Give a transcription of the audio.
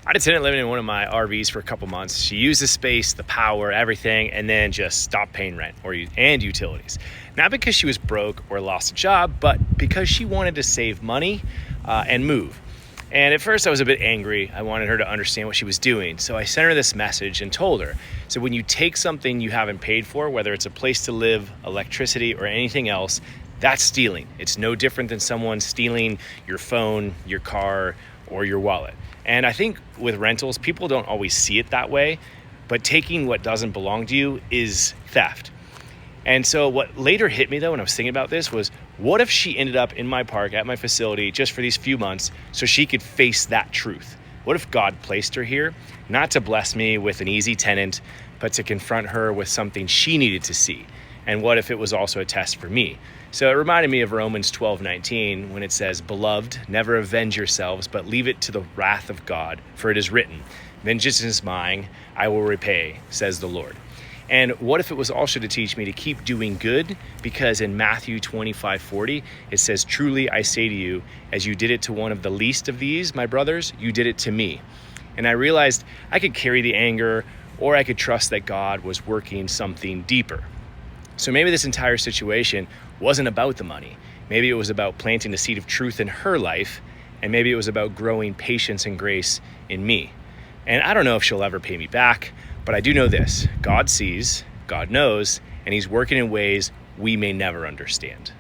I had a tenant living in one of my RVs for a couple months. She used the space, the power, everything, and then just stopped paying rent and utilities. Not because she was broke or lost a job, but because she wanted to save money and move. And at first I was a bit angry. I wanted her to understand what she was doing. So I sent her this message and told her, so when you take something you haven't paid for, whether it's a place to live, electricity, or anything else, that's stealing. It's no different than someone stealing your phone, your car, or your wallet. And I think with rentals, people don't always see it that way, but taking what doesn't belong to you is theft. And so what later hit me though, when I was thinking about this, was what if she ended up in my park at my facility just for these few months so she could face that truth? What if God placed her here, not to bless me with an easy tenant, but to confront her with something she needed to see? And what if it was also a test for me? So it reminded me of Romans 12:19 when it says, "Beloved, never avenge yourselves, but leave it to the wrath of God, for it is written, 'Vengeance is mine, I will repay,' says the Lord." And what if it was also to teach me to keep doing good? Because in Matthew 25:40, it says, "Truly I say to you, as you did it to one of the least of these, my brothers, you did it to me." And I realized I could carry the anger, or I could trust that God was working something deeper. So maybe this entire situation wasn't about the money. Maybe it was about planting the seed of truth in her life, and maybe it was about growing patience and grace in me. And I don't know if she'll ever pay me back, but I do know this: God sees, God knows, and He's working in ways we may never understand.